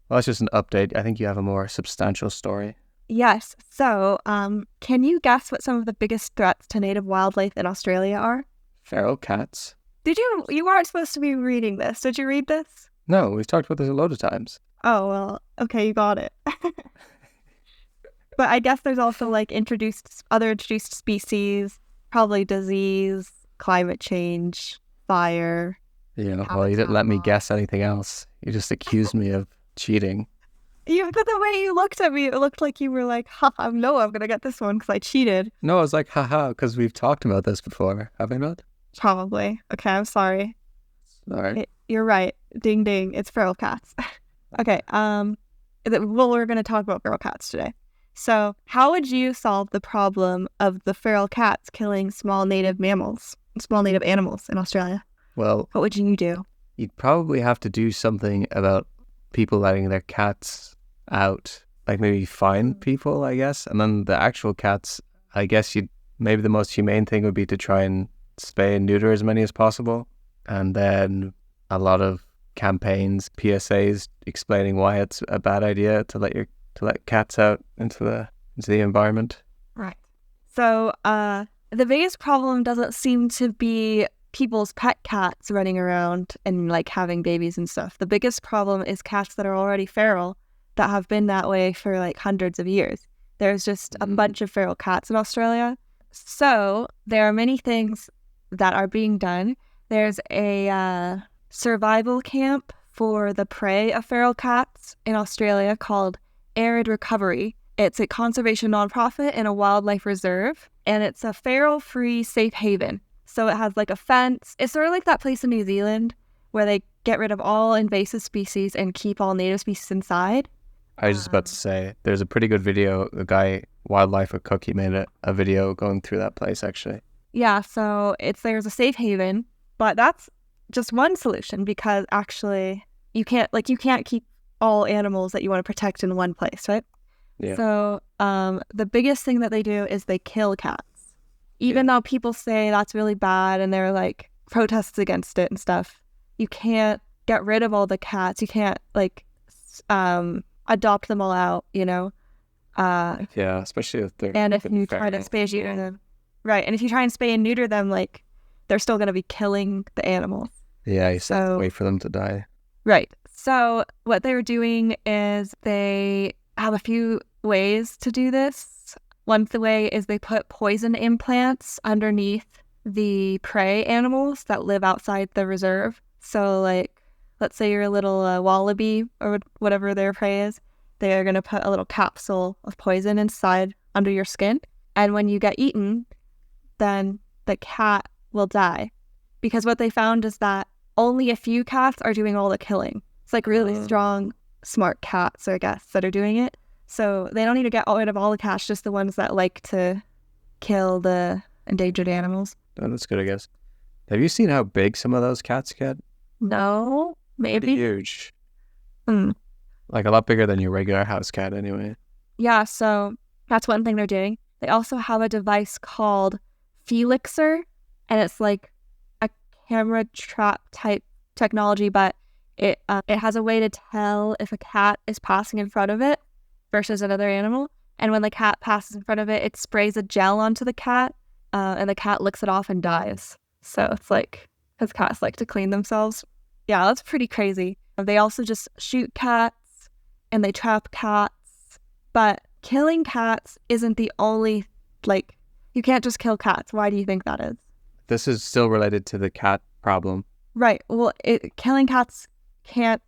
Well, that's just an update. I think you have a more substantial story. Yes. So, can you guess what some of the biggest threats to native wildlife in Australia are? Feral cats. You weren't supposed to be reading this. Did you read this? No, we've talked about this a load of times. Oh, well, okay, you got it. But I guess there's also like other introduced species, probably disease, climate change, fire, Yeah, well, you didn't habitat let me loss. guess anything else. You just accused me of cheating. But the way you looked at me, it looked like you were like, "Ha, no, I'm gonna get this one because I cheated." No, I was like, haha, because we've talked about this before, have we not? Probably. Okay, I'm sorry. All right. You're right. Ding ding. It's feral cats. Okay. Well, we're gonna talk about feral cats today. So, how would you solve the problem of the feral cats killing small native animals in Australia? Well, What would you do? you'd probably have to do something about people letting their cats out. Like maybe fine people, I guess. And then the actual cats, I guess maybe the most humane thing would be to try and spay and neuter as many as possible. And then a lot of campaigns, PSAs explaining why it's a bad idea to let cats out into the environment. Right. So, the biggest problem doesn't seem to be people's pet cats running around and like having babies and stuff. The biggest problem is cats that are already feral that have been that way for like hundreds of years. There's just a bunch of feral cats in Australia. So there are many things that are being done. There's a survival camp for the prey of feral cats in Australia called Arid Recovery. It's a conservation nonprofit in a wildlife reserve, and it's a feral-free safe haven. So it has like a fence. It's sort of like that place in New Zealand where they get rid of all invasive species and keep all native species inside. I was just about to say, there's a pretty good video. The guy, Wildlife with Cookie, made a video going through that place, actually. Yeah, so there's a safe haven, but that's just one solution because actually you can't keep all animals that you want to protect in one place, right? Yeah. So the biggest thing that they do is they kill cats. Even though people say that's really bad and there are like protests against it and stuff, you can't get rid of all the cats. You can't like adopt them all out, you know? Yeah, especially if they're And if you try to feral. spay and neuter them. Right. And if you try and spay and neuter them, like they're still going to be killing the animals. Yeah, you still have to So, wait for them to die. right. So what they were doing is they have a few ways to do this. One way is they put poison implants underneath the prey animals that live outside the reserve. So like, let's say you're a little wallaby or whatever their prey is. They are going to put a little capsule of poison inside under your skin. And when you get eaten, then the cat will die. Because what they found is that only a few cats are doing all the killing. It's like really strong, smart cats, I guess, that are doing it. So they don't need to get rid of all the cats, just the ones that like to kill the endangered animals. Oh, that's good, I guess. Have you seen how big some of those cats get? No, Pretty maybe. huge. Hmm. Like a lot bigger than your regular house cat, anyway. Yeah, so that's one thing they're doing. They also have a device called Felixer, and it's like a camera trap type technology, but it has a way to tell if a cat is passing in front of it versus another animal. And when the cat passes in front of it, it sprays a gel onto the cat, and the cat licks it off and dies. So it's like, because cats like to clean themselves. Yeah, that's pretty crazy. They also just shoot cats and they trap cats. But killing cats isn't the only, like, you can't just kill cats. Why do you think that is? This is still related to the cat problem. Right. Well, killing cats can't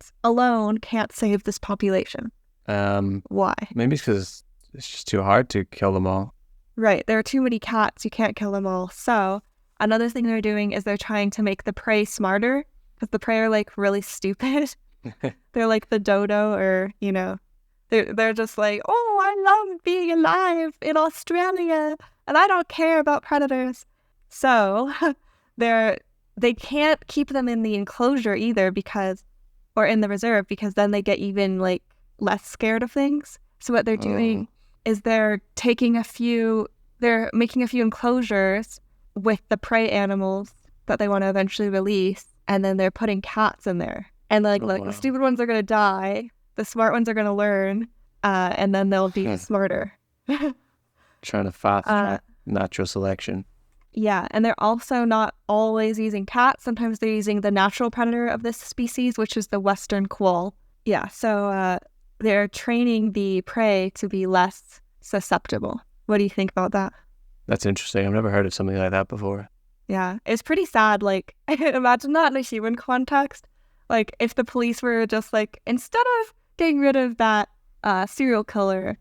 save this population. Why? Maybe it's because it's just too hard to kill them all. Right. There are too many cats. You can't kill them all. So another thing they're doing is they're trying to make the prey smarter because the prey are like really stupid. They're like the dodo or, you know, they're just like, oh, I love being alive in Australia and I don't care about predators. So they can't keep them in the enclosure either or in the reserve because then they get even like less scared of things. So what they're doing is they're making a few enclosures with the prey animals that they want to eventually release, and then they're putting cats in there. And like the stupid ones are gonna die. The smart ones are going to learn, and then they'll be smarter. Trying to fast track natural selection. Yeah, and they're also not always using cats. Sometimes they're using the natural predator of this species, which is the western quoll. Yeah, so they're training the prey to be less susceptible. What do you think about that? That's interesting. I've never heard of something like that before. Yeah, it's pretty sad. Like, imagine that in a human context. Like, if the police were just like, instead of getting rid of that serial killer,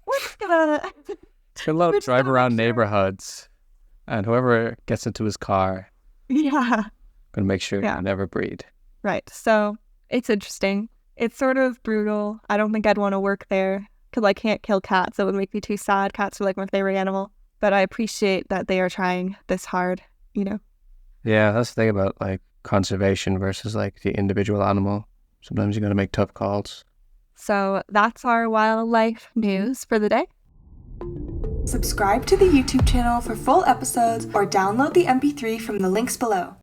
we're just gonna... It's gonna let him drive around neighborhoods, and whoever gets into his car, yeah, gonna make sure you never breed. Right. So it's interesting. It's sort of brutal. I don't think I'd want to work there because I can't kill cats. It would make me too sad. Cats are like my favorite animal. But I appreciate that they are trying this hard, you know? Yeah, that's the thing about like conservation versus like the individual animal. Sometimes you gotta make tough calls. So that's our wildlife news for the day. Subscribe to the YouTube channel for full episodes or download the MP3 from the links below.